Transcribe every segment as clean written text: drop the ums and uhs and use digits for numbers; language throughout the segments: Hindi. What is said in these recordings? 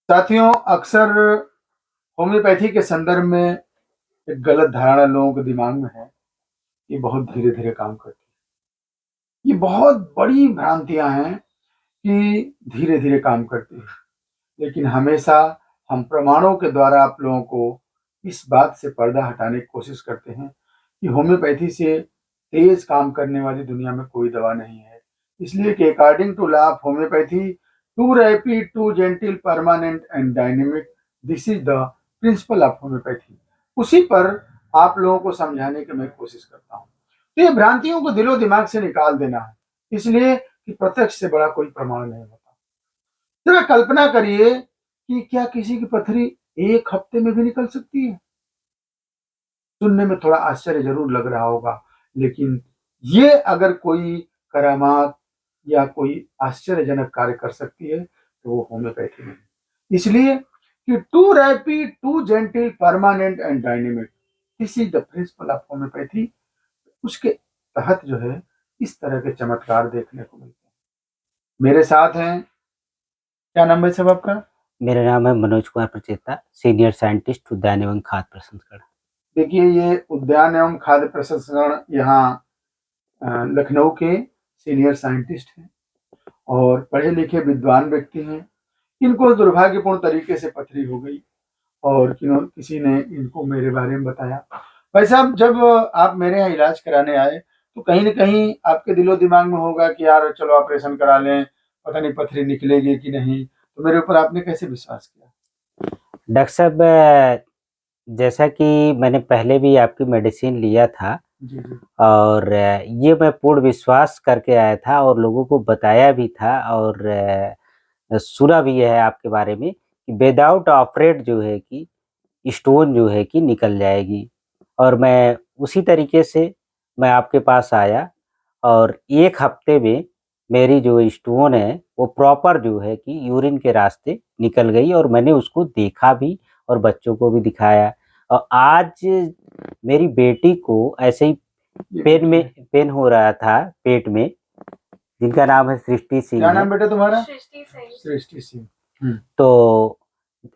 साथियों, अक्सर होम्योपैथी के संदर्भ में एक गलत धारणा लोगों के दिमाग में है, ये बहुत धीरे-धीरे काम करती है। ये बहुत बड़ी भ्रांतियाँ हैं कि धीरे-धीरे काम करती है, लेकिन हमेशा हम प्रमाणों के द्वारा आप लोगों को इस बात से पर्दा हटाने की कोशिश करते हैं कि होम्योपैथी से तेज़ काम करने वाली दुनिया में कोई दवा नहीं है। इसलिए कि according to law of homeopathy, too rapid, too gentle, permanent and dynamic, this is the principle of homeopathy. उसी पर आप लोगों को समझाने की मैं कोशिश करता हूँ। तो ये भ्रांतियों को दिलो-दिमाग से निकाल देना है, इसलिए कि प्रत्यक्ष से बड़ा कोई प्रमाण नहीं होता। ज़रा कल्पना करिए कि क्या किसी की पथरी 1 हफ्ते में भी निकल सकती है? सुनने में थोड़ा आश्चर्य ज़रूर लग रहा होगा, लेकिन ये अगर कोई करामात या कोई आश्चर्यजनक कार्य कर सकती है, तो वो होम्योपैथी में है। इसलिए कि too rapid, too gentle, permanent and dynamic, this is the principle of homeopathy. उसके तहत जो है, इस तरह के चमत्कार देखने को मिलते हैं। मेरे साथ हैं, क्या नाम है साहब आपका? मेरा नाम है मनोज कुमार प्रचेता, सीनियर साइंटिस्ट उद्यान एवं खाद्य प्रसंस्करण। देखिए, ये उद्यान एवं खाद्य प्रसंस्करण यहाँ लखनऊ के सीनियर साइंटिस्ट हैं और पढ़े-लिखे विद्वान व्यक्ति हैं। इनको दुर्भाग्यपूर्ण तरीके से पथरी हो गई और किसी ने इनको मेरे बारे में बताया। भाई साहब, जब आप मेरे यहाँ इलाज कराने आए, तो कहीं न कहीं आपके दिलो-दिमाग में होगा कि यार चलो ऑपरेशन करा लें, पता नहीं पथरी निकलेगी कि नहीं। तो मेरे ऊपर आपने कैसे विश्वास किया? डॉक्टर साहब, जैसा कि मैंने पहले भी आपकी मेडिसिन लिया था जी, जी। और ये मैं पूर्ण विश्वास करके आया था और लोगों को बताया भी था और सुना भी है आपके बारे में कि विदाउट ऑपरेट जो है कि स्टोन जो है कि निकल जाएगी। और मैं उसी तरीके से मैं आपके पास आया और 1 हफ्ते में मेरी जो स्टोन है वो प्रॉपर जो है कि यूरिन के रास्ते निकल गई और मैंने उसको देखा भी और बच्चों को भी दिखाया। और आज मेरी बेटी को ऐसे ही ये देखिए। पेन हो रहा था पेट में, जिनका नाम है सृष्टि क्या सिंह है। नाम बेटा तुम्हारा? सृष्टि सिंह। सृष्टि सिंह। तो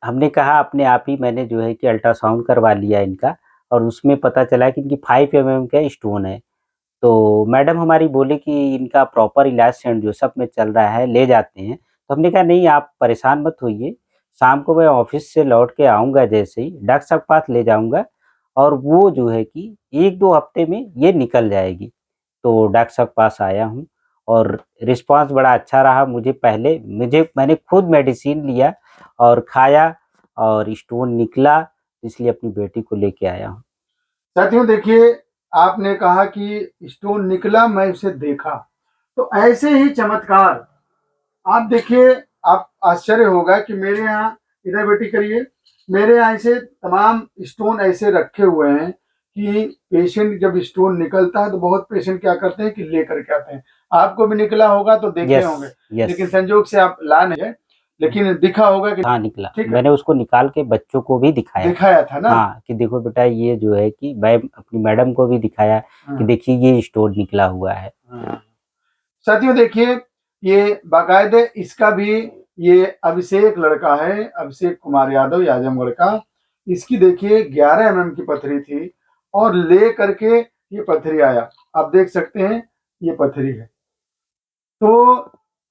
हमने कहा अपने आप ही मैंने जो है कि अल्ट्रासाउंड करवा लिया इनका और उसमें पता चला कि इनकी 5 एमएम का स्टोन है। तो मैडम हमारी बोली कि इनका प्रॉपर इलाज सेंट जोसेफ में चल रहा है, ले जाते हैं। तो हमने कहा नहीं आप परेशान मत होइए, शाम को मैं ऑफ़िस से लौट के आऊँगा जैसे ही डॉक्टर साहब के पास ले जाऊँगा और वो जो है कि 1-2 हफ्ते में ये निकल जाएगी। तो डॉक्टर साहब के पास आया हूँ और रिस्पॉन्स बड़ा अच्छा रहा। मैंने खुद मेडिसिन लिया और खाया और स्टोन निकला, इसलिए अपनी बेटी को लेके आया हूँ। साथियों देखिए, आपने कहा कि स्टोन निकला, मैं उसे देखा। तो ऐसे ही चमत्कार आप देखिए, आप आश्चर्य होगा कि मेरे यहाँ, इधर बेटी करिए, मेरे यहाँ ऐसे तमाम स्टोन ऐसे रखे हुए हैं कि पेशेंट जब स्टोन निकलता है तो बहुत पेशेंट क्या करते हैं कि लेकर के आते हैं। आपको भी निकला होगा तो देखे यस, होंगे, यस। लेकिन संजोग से आप ला नहीं है, लेकिन दिखा होगा कि हाँ, निकला। ठीक है, मैंने उसको निकाल के बच्चों को भी दिखाया। दिखाया था ना? हाँ, कि देखो बेटा ये जो है कि मैं अपनी मैडम को भी दिखाया कि हाँ, देखिए ये स्टोन निकला हुआ है। हाँ। साथियों देखिए, ये बाकायदे इसका भी, ये अभिषेक लड़का है, अभिषेक कुमार यादव, ये आजमगढ़ का। इसकी देखिए 11 एमएम की पथरी थी और ले करके ये पथरी आया। आप देख सकते हैं, ये पथरी है। तो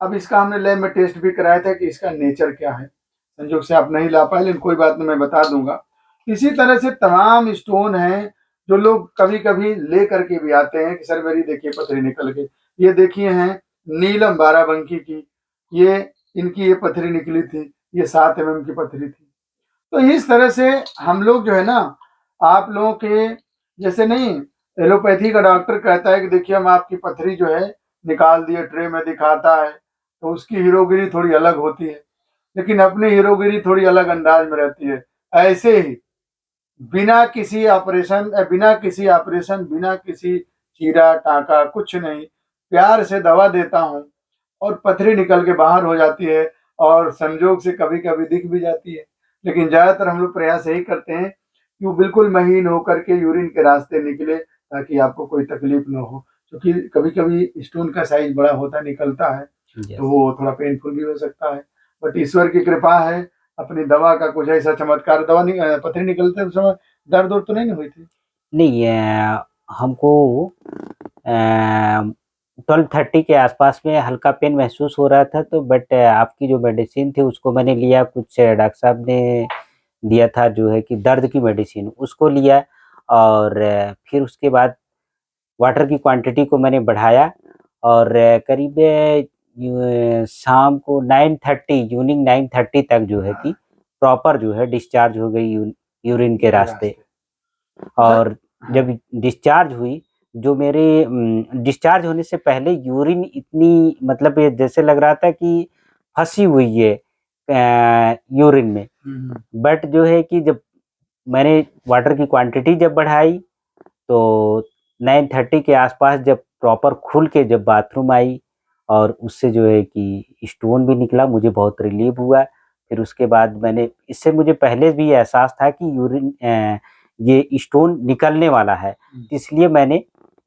अब इसका हमने लैब में टेस्ट भी कराया था कि इसका नेचर क्या है। संजोग से आप नहीं ला पाए, लेकिन कोई बात नहीं, मैं बता दूंगा। इसी तरह से तमाम स्टोन हैं जो लोग कभी कभी ले करके भी आते हैं कि सर मेरी देखिए पथरी निकल गई। ये देखिए हैं नीलम बाराबंकी की, ये इनकी ये पथरी निकली थी, ये 7 एमएम की पथरी थी। तो इस तरह से हम लोग जो है ना, आप लोगों के जैसे नहीं, एलोपैथी का डॉक्टर कहता है कि देखिए हम आपकी पथरी जो है निकाल दिए, ट्रे में दिखाता है, तो उसकी हीरोगिरी थोड़ी अलग होती है, लेकिन अपनी हीरोगिरी थोड़ी अलग अंदाज में रहती है। ऐसे ही बिना किसी चीरा टाका कुछ नहीं, प्यार से दवा देता हूँ और पथरी निकल के बाहर हो जाती है और संजोग से कभी कभी दिख भी जाती है। लेकिन ज्यादातर हम लोग प्रयास यही करते हैं कि वो बिल्कुल महीन होकर के यूरिन के रास्ते निकले, ताकि आपको कोई तकलीफ ना हो। क्योंकि कभी कभी स्टोन का साइज बड़ा होता निकलता है, तो यस। वो थोड़ा पेनफुल भी हो सकता है। बट ईश्वर की कृपा है अपनी दवा का कुछ ऐसा चमत्कार, दवा पथरी निकलते उस समय दर्द तो नहीं हुई थी? नहीं हमको 12:30 के आसपास में हल्का पेन महसूस हो रहा था, तो बट आपकी जो मेडिसिन थी उसको मैंने लिया, कुछ डॉक्टर साहब ने दिया था जो है कि दर्द की मेडिसिन, उसको लिया। और फिर उसके बाद वाटर की क्वांटिटी को मैंने बढ़ाया, और करीब शाम को 9:30 इवनिंग 9:30 तक जो है कि प्रॉपर जो है डिस्चार्ज हो गई यूरिन के रास्ते। अच्छा। और जब डिस्चार्ज हुई, जो मेरे डिस्चार्ज होने से पहले यूरिन इतनी, मतलब ये जैसे लग रहा था कि फँसी हुई है यूरिन में। बट जो है कि जब मैंने वाटर की क्वांटिटी जब बढ़ाई, तो 9:30 के आसपास जब प्रॉपर खुल के जब बाथरूम आई, और उससे जो है कि स्टोन भी निकला, मुझे बहुत रिलीफ हुआ। फिर उसके बाद मैंने, इससे मुझे पहले भी एहसास था कि ये स्टोन निकलने वाला है, इसलिए मैंने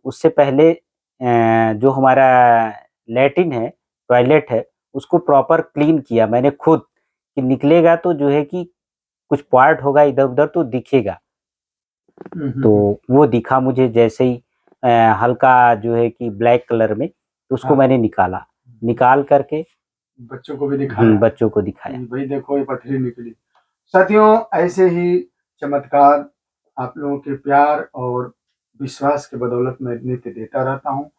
उससे पहले जो हमारा लैट्रिन है, टॉयलेट है, उसको प्रॉपर क्लीन किया मैंने खुद, कि निकलेगा तो जो है कि कुछ पार्ट होगा इधर-उधर तो दिखेगा। तो वो दिखा मुझे जैसे ही हल्का जो है कि ब्लैक कलर में, तो उसको मैंने निकाला, निकाल करके बच्चों को भी दिखाया, बच्चों को दिखाया। भाई देखो ये पथरी निकली। साथियों, ऐसे ही चमत्कार आप लोगों के प्यार और विश्वास के बदौलत मैं नित्य देता रहता हूँ।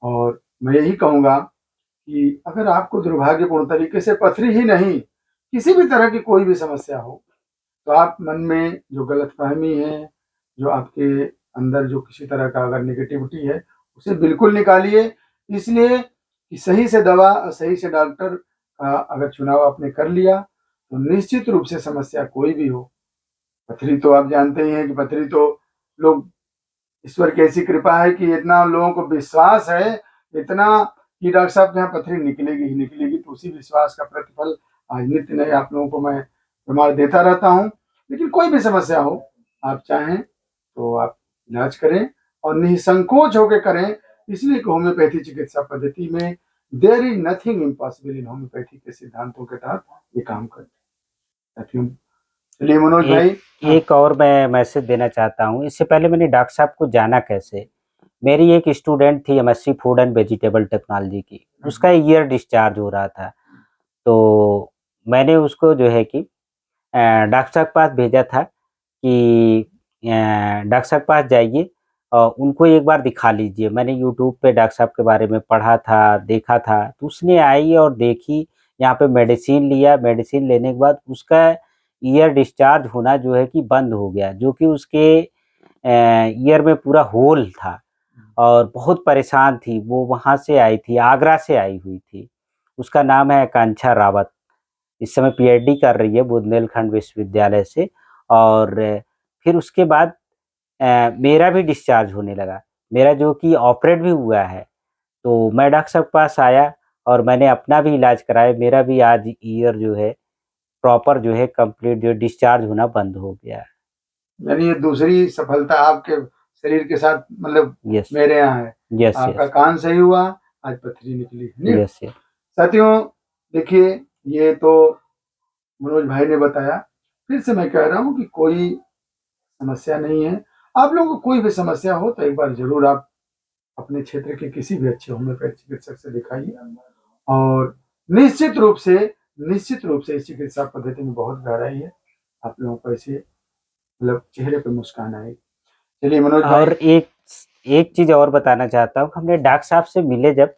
और मैं यही कहूँगा कि अगर आपको दुर्भाग्यपूर्ण तरीके से पथरी ही नहीं, किसी भी तरह की कोई भी समस्या हो, तो आप मन में जो गलतफ़हमी है, जो आपके अंदर जो किसी तरह का अगर नेगेटिविटी है, उसे बिल्कुल निकालिए। इसलिए कि सही से दवा और सही से डॉक्टर का अगर चुनाव आपने कर लिया, तो निश्चित रूप से समस्या कोई भी हो, पथरी तो आप जानते ही हैं कि पथरी तो लोग, ईश्वर की ऐसी कृपा है कि इतना लोगों को विश्वास है, इतना कि डॉक्टर साहब के यहाँ पथरी निकलेगी ही निकलेगी, तो उसी विश्वास का प्रतिफल आज नित्य नए आप लोगों को मैं प्रमाण देता रहता हूँ। लेकिन कोई भी समस्या हो, आप चाहें तो आप इलाज करें और निसंकोच होकर करें, इसलिए कि होम्योपैथी चिकित्सा पद्धति में there is nothing impossible in homeopathy के सिद्धांतों के तहत ये काम करते हैं। साथियों, चलिए मनोज भाई। एक और मैं मैसेज देना चाहता हूँ, इससे पहले मैंने डॉक्टर साहब को जाना कैसे? मेरी एक स्टूडेंट थी MSc food and vegetable technology की, उसका ईयर डिस्चार्ज हो रहा था। तो मैंने उसको जो है कि डॉक्टर साहब के पास भेजा था कि डॉक्टर साहब के पास जाइए और उनको एक बार दिखा लीजिए। मैंने यूट्यूब पे डॉक्टर साहब के बारे में पढ़ा था, देखा था, तो उसने आई और देखी, यहाँ पे मेडिसिन लिया, मेडिसिन लेने के बाद उसका ईयर डिस्चार्ज होना जो है कि बंद हो गया, जो कि उसके ईयर में पूरा होल था और बहुत परेशान थी। वो वहाँ से आई थी, आगरा से आई हुई थी। उसका नाम है आकांक्षा रावत। इस समय पीएचडी कर रही है बुंदेलखंड विश्वविद्यालय से। और फिर उसके बाद मेरा भी डिस्चार्ज होने लगा, मेरा जो कि ऑपरेट भी हुआ है। तो मैं डॉक्टर साहब के पास आया और मैंने अपना भी इलाज कराया, मेरा भी आज ईयर जो है प्रॉपर जो है कंप्लीट जो डिस्चार्ज होना बंद हो गया है। यानी ये दूसरी सफलता आपके शरीर के साथ, मतलब यस, मेरे यहाँ है। यस, आपका यस, कान सही हुआ, आज पथरी निकली, नहीं? Yes, yes. साथियों, देखिए, ये तो मनोज भाई ने बताया। फिर से मैं कह रहा हूँ कि कोई समस्या नहीं है। आप लोगों को कोई भी समस्या हो तो एक बार ज़रूर आप अपने क्षेत्र के किसी भी अच्छे होम्योपैथी चिकित्सक से दिखाइए। और निश्चित रूप से इस चिकित्सा पद्धति में बहुत गहराई है। आप लोगों को ऐसे मतलब चेहरे पे मुस्कान आएगी। चलिए मनोज भाई। और एक एक चीज़ और बताना चाहता हूँ, हमने डॉक्टर साहब से मिले जब,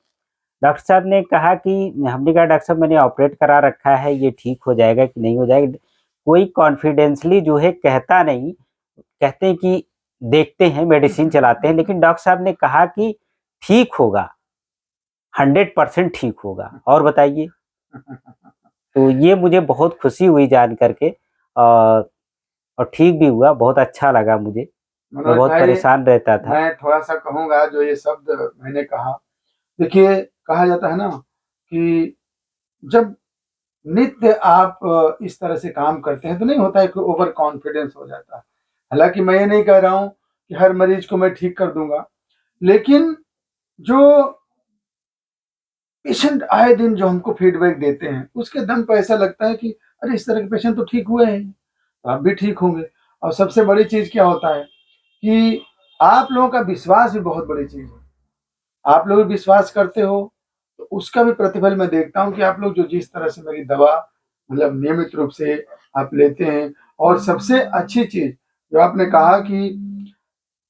डॉक्टर साहब ने कहा कि, हमने कहा डॉक्टर साहब मैंने ऑपरेट करा रखा है, ये ठीक हो जाएगा कि नहीं हो जाएगा? कोई कॉन्फिडेंसली जो है कहता नहीं, कहते हैं कि देखते हैं, मेडिसिन चलाते हैं, लेकिन डॉक्टर साहब ने कहा कि ठीक होगा, 100% ठीक होगा। और बताइए? तो ये मुझे बहुत खुशी हुई जान करके, और ठीक भी हुआ, बहुत अच्छा लगा मुझे। मैं मनोज बहुत भाई, परेशान रहता था। मैं थोड़ा-सा कहूँगा जो ये शब्द मैंने कहा। देखिए, कहा जाता है ना कि जब नित्य आप इस तरह से काम करते हैं तो नहीं होता है कि ओवर कॉन्फिडेंस हो जाता है। हालाँकि मैं ये नहीं कह रहा हूँ कि हर मरीज़ को मैं ठीक कर दूँगा, लेकिन जो पेशेंट आए दिन जो हमको फीडबैक देते हैं, उसके दम पे ऐसा लगता है कि अरे इस तरह के पेशेंट तो ठीक हुए हैं, तो आप भी ठीक होंगे। और सबसे बड़ी चीज क्या होता है कि आप लोगों का विश्वास भी बहुत बड़ी चीज है। आप लोग विश्वास करते हो तो उसका भी प्रतिफल मैं देखता हूँ कि आप लोग जो जिस तरह से मेरी दवा मतलब नियमित रूप से आप लेते हैं। और सबसे अच्छी चीज जो आपने कहा कि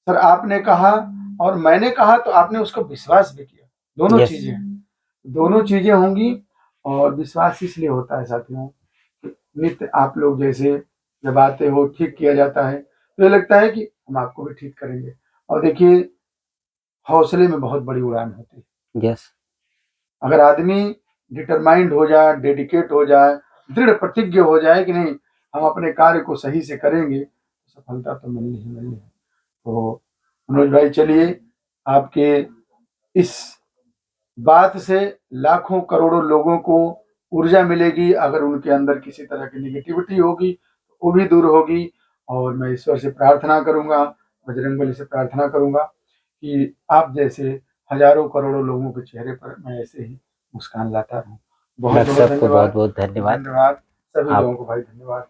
सर आपने कहा और मैंने कहा तो आपने उसको विश्वास भी किया। दोनों यस चीजें दोनों चीजें होंगी। और विश्वास इसलिए होता है साथियों कि नित्य आप लोग जैसे जब आते हो ठीक किया जाता है तो ये लगता है कि हम आपको भी ठीक करेंगे। और देखिए हौसले में बहुत बड़ी उड़ान होती है। यस अगर आदमी डिटरमाइंड हो जाए, डेडिकेट हो जाए, दृढ़ प्रतिज्ञ हो जाए कि नहीं हम अपने कार्य को सही से करेंगे तो सफलता तो मिलनी ही मिलनी है। तो मनोज भाई चलिए आपके इस बात से लाखों करोड़ों लोगों को ऊर्जा मिलेगी। अगर उनके अंदर किसी तरह की निगेटिविटी होगी तो वो भी दूर होगी। और मैं ईश्वर से प्रार्थना करूंगा, बजरंगबली से प्रार्थना करूंगा कि आप जैसे हजारों करोड़ों लोगों के चेहरे पर मैं ऐसे ही मुस्कान लाता रहूं। बहुत डॉक्टर बहुत साहब को बहुत धन्यवाद। बहुत धन्यवाद। धन्यवाद सभी आप लोगों को भाई, धन्यवाद।